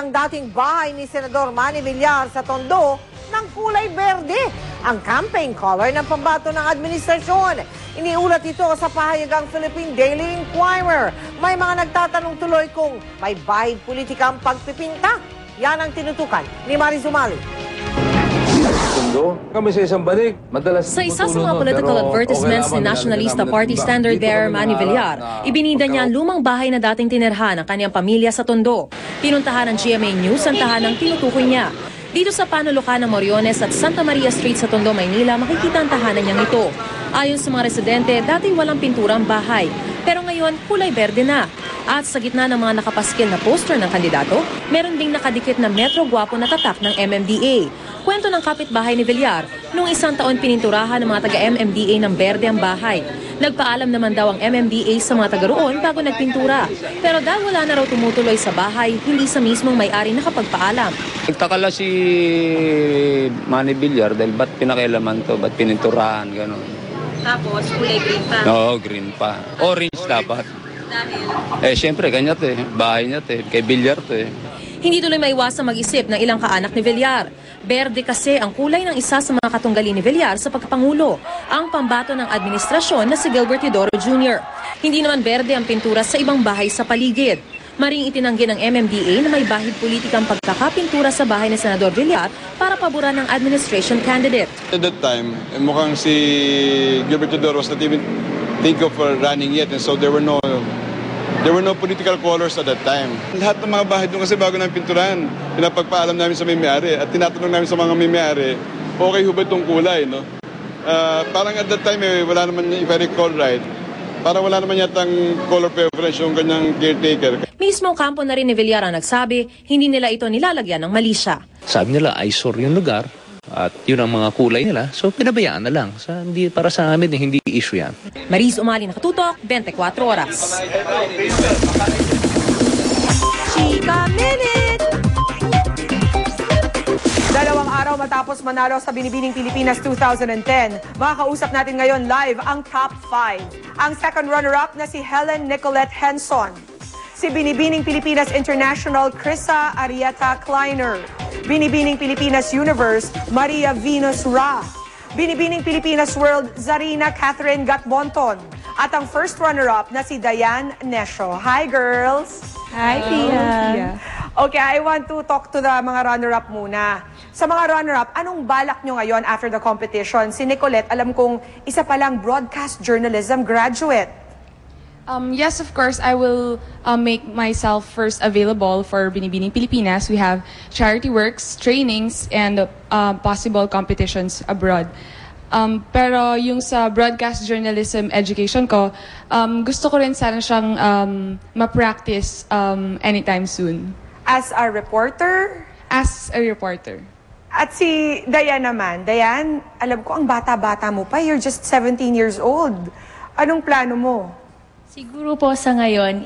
ang dating bahay ni Senador Manny Villar sa Tondo ng kulay berde, ang campaign color ng pambato ng administrasyon. Iniulat ito sa pahayagang Philippine Daily Inquirer. May mga nagtatanong tuloy kung may bahid politika ang pagpipinta. Yan ang tinutukan ni Maris Umali. Kami sa isang balik, madalas sa isa sa mga political advertisements ni Nationalista Party standard bearer Manny Villar, ibinida niya ang lumang bahay na dating tinirhan ng kanyang pamilya sa Tondo. Pinuntahan ng GMA News ang tahanang tinutukoy niya. Dito sa panulukan ng Moriones at Santa Maria Street sa Tondo, Maynila, makikita ang tahanan niyang ito. Ayon sa mga residente, dati walang pintura ang bahay, pero ngayon kulay berde na. At sa gitna ng mga nakapaskil na poster ng kandidato, meron ding nakadikit na Metro Guapo na tatak ng MMDA. Kwento ng kapitbahay ni Villar, noong isang taon pininturahan ng mga taga-MMDA ng berde ang bahay. Nagpaalam naman daw ang MMDA sa mga taga roon bago nagpintura. Pero dahil wala na raw tumutuloy sa bahay, hindi sa mismong may-ari nakapagpaalam. Nagtakala si Manny Villar dahil ba't pinakialaman to, ba't pininturahan, gano'n. Tapos kulay green pa? Oo, green pa. Orange dapat. Dahil? Siyempre, kanya to bahay niya to kay Villar to Hindi tuloy maiwasang mag-isip ng ilang kaanak ni Villar. Berde kasi ang kulay ng isa sa mga katunggali ni Villar sa pagkapangulo, ang pambato ng administrasyon na si Gilbert Teodoro Jr. Hindi naman berde ang pintura sa ibang bahay sa paligid. Maring itinanggi ng MMDA na may bahid politikang pagkakapintura sa bahay ni Senador Villar para paboran ng administration candidate. At that time, mukhang si Gilbert Teodoro was not even think of running yet, and so there were no political colors at that time. Lahat ng mga bahay doon kasi bago namin pinturahan, pinapagpaalam namin sa may-ari at tinatanong namin sa mga may-ari, okay ho ba itong kulay, no? Parang at that time, wala naman, if I recall right, parang wala naman yatang color preference yung kanyang caretaker. Mismo kampo na rin ni Villar ang nagsabi, hindi nila ito nilalagyan ng malisya. Sabi nila, eyesore yung lugar. At yun ang mga kulay nila. So, pinabayaan na lang. Hindi, para sa amin, hindi issue yan. Maris Umali, Nakatutok, 24 Oras. Chika Minute! 2 araw matapos manalo sa Binibining Pilipinas 2010, makakausap natin ngayon live ang top 5. Ang second runner-up na si Helen Nicolette Henson. Si Binibining Pilipinas International Krissa Arieta Kleiner. Binibining Pilipinas Universe Maria Venus Ra. Binibining Pilipinas World Zarina Catherine Gatbonton. At ang first runner-up na si Diane Nesho. Hi girls! Hi Pia! Okay, I want to talk to the mga runner-up muna. Sa mga runner-up, anong balak nyo ngayon after the competition? Si Nicolette, alam kong isa palang broadcast journalism graduate. Yes, of course, I will make myself first available for Binibining Pilipinas. We have charity works, trainings, and possible competitions abroad. Pero yung sa broadcast journalism education ko, gusto ko rin sana siyang ma-practice anytime soon. As a reporter? As a reporter. At si Diane naman. Diane, alam ko ang bata-bata mo pa. You're just 17 years old. Anong plano mo? Siguro po sa ngayon,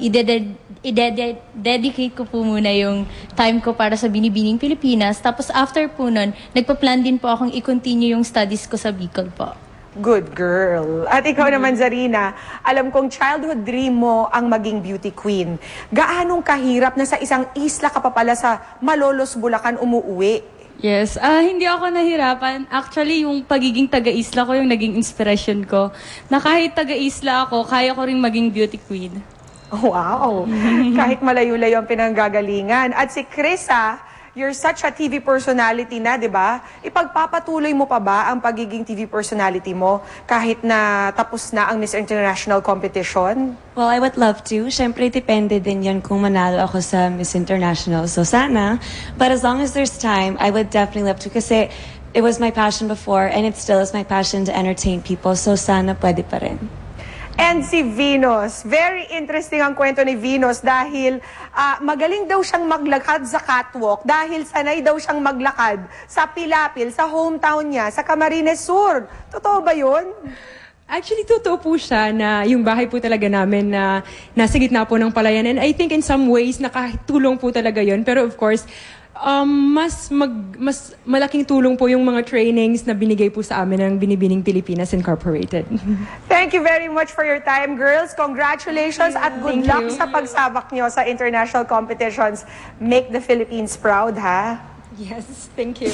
i-dedicate ko po muna yung time ko para sa Binibining Pilipinas. Tapos after po nun, nagpa-plan din po akong i-continue yung studies ko sa Bicol po. Good girl. At ikaw naman, Zarina, alam kong childhood dream mo ang maging beauty queen. Gaanong kahirap na sa isang isla ka pa pala sa Malolos, Bulacan umuuwi? Yes, hindi ako nahirapan. Actually, yung pagiging taga-isla ko yung naging inspiration ko. Na kahit taga-isla ako, kaya ko rin maging beauty queen. Wow! Kahit malayo-layo ang pinanggagalingan. At si Krissa, you're such a TV personality na, di ba? Ipagpapatuloy mo pa ba ang pagiging TV personality mo kahit na tapos na ang Miss International competition? Well, I would love to. Siyempre, depende din yan kung manalo ako sa Miss International. So, sana. But as long as there's time, I would definitely love to. Kasi it was my passion before and it still is my passion to entertain people. So, sana pwede pa rin. And si Venus, very interesting ang kwento ni Venus dahil magaling daw siyang maglakad sa catwalk dahil sanay daw siyang maglakad sa Pilapil, sa hometown niya, sa Camarines Sur. Totoo ba yun? Actually, totoo po siya na yung bahay po talaga namin na nasa gitna po ng palayan. And I think in some ways, nakatulong po talaga yun. Pero of course, mas malaking tulong po yung mga trainings na binigay po sa amin ng Binibining Pilipinas Incorporated. Thank you very much for your time, girls. Congratulations at good Thank luck you. sa pagsabak nyo sa international competitions. Make the Philippines proud, ha? Yes, thank you.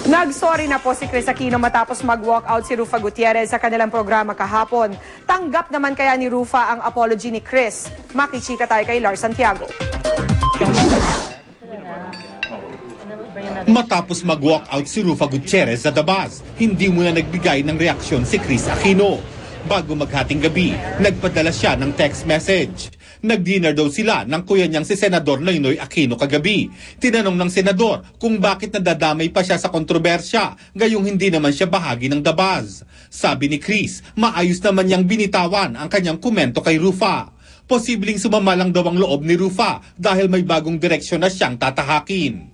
Nag-sorry na po si Chris Aquino matapos mag-walkout si Rufa Gutierrez sa kanilang programa kahapon. Tanggap naman kaya ni Rufa ang apology ni Chris. Makichika tayo kay Lars Santiago. Matapos mag-walkout si Rufa Gutierrez sa Dabaz, hindi muna nagbigay ng reaksyon si Chris Aquino. Bago maghating gabi, nagpadala siya ng text message. Nag-dinner daw sila ng kuya niyang si Senador Noynoy Aquino kagabi. Tinanong ng senador kung bakit nadadamay pa siya sa kontrobersya, gayong hindi naman siya bahagi ng Dabaz. Sabi ni Chris, maayos naman niyang binitawan ang kanyang komento kay Rufa. Posibleng sumama lang daw ang loob ni Rufa dahil may bagong direksyon na siyang tatahakin.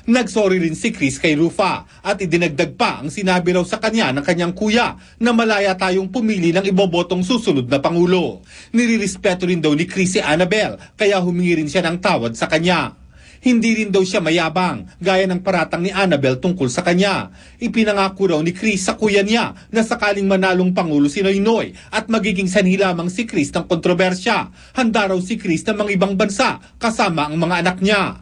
Nagsorry rin si Chris kay Rufa at idinagdag pa ang sinabi raw sa kanya ng kanyang kuya na malaya tayong pumili ng ibobotong susunod na Pangulo. Nirirespeto rin daw ni Chris si Annabel kaya humingi rin siya ng tawad sa kanya. Hindi rin daw siya mayabang gaya ng paratang ni Annabel tungkol sa kanya. Ipinangako raw ni Chris sa kuya niya na sakaling manalong Pangulo si Noynoy at magiging sanhi lamang si Chris ng kontrobersya. Handa raw si Chris ng mga ibang bansa kasama ang mga anak niya.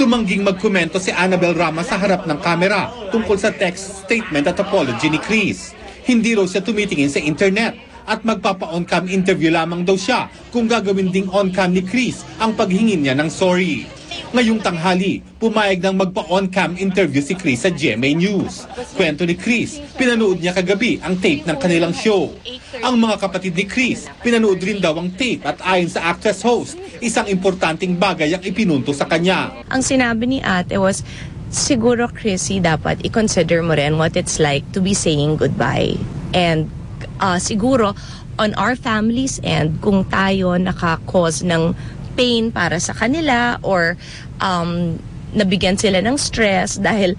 Tumangging magkomento si Annabel Rama sa harap ng kamera tungkol sa text statement at apology ni Chris. Hindi raw siya tumitingin sa internet at magpapa-on-cam interview lamang daw siya kung gagawin ding on-cam ni Chris ang paghingin niya ng sorry. Ngayong tanghali, pumayag ng magpa-on-cam interview si Chris sa GMA News. Kwento ni Chris, pinanood niya kagabi ang tape ng kanilang show. Ang mga kapatid ni Chris, pinanood rin daw ang tape at ayon sa actress host, isang importanteng bagay ang ipinunto sa kanya. Ang sinabi ni ate was, siguro Chrissy, dapat i-consider mo rin what it's like to be saying goodbye. And siguro, on our family's end, kung tayo naka-cause ng pain para sa kanila or nabigyan sila ng stress dahil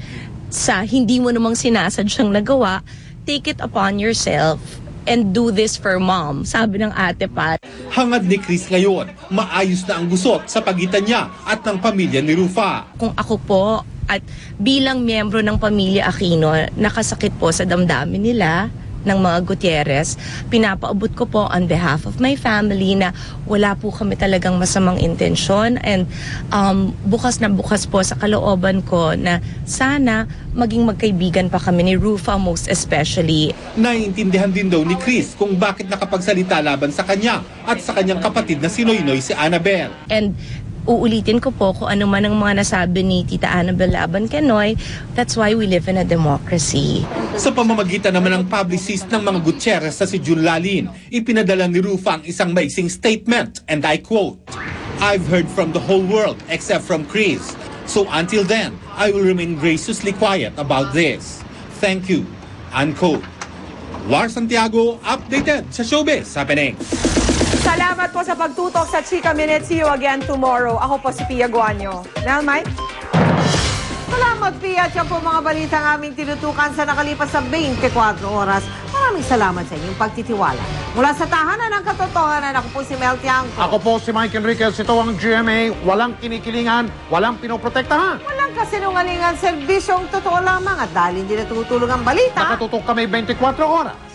sa hindi mo namang sinasadyang nagawa, take it upon yourself and do this for mom, sabi ng ate Pat. Hangad ni Chris ngayon, maayos na ang gusot sa pagitan niya at ng pamilya ni Rufa. Kung ako po at bilang miyembro ng pamilya Aquino, nakasakit po sa damdamin nila ng mga Gutierrez, pinapaabot ko po on behalf of my family na wala po kami talagang masamang intensyon and bukas na bukas po sa kalooban ko na sana maging magkaibigan pa kami ni Rufa most especially. Naiintindihan din daw ni Chris kung bakit nakapagsalita laban sa kanya at sa kanyang kapatid na si Noynoy si Annabel. And uulitin ko po kung ano man ang mga nasabi ni Tita Annabel laban kay Noy, that's why we live in a democracy. Sa pamamagitan naman ng publicist ng mga Gutierrez na si June Lalin, ipinadala ni Rufa ang isang maiksing statement, and I quote, "I've heard from the whole world except from Chris. So until then, I will remain graciously quiet about this. Thank you." Unquote. Lars Santiago, updated sa Showbiz Happening. Salamat po sa pagtutok sa Chika Minute. See you again tomorrow. Ako po si Pia Guanyo. Nel, Mike? Salamat, Pia. At yan po mga balita ang aming tinutukan sa nakalipas sa 24 oras. Maraming salamat sa inyong pagtitiwala. Mula sa tahanan ng katotohanan, ako po si Mel Tiangco. Ako po si Mike Enriquez. Ito ang GMA. Walang kinikilingan, walang pinoprotektahan. Walang kasinungalingan, serbisyong totoo lamang at dahil hindi natutulong ang balita. Nakatutok kami 24 oras.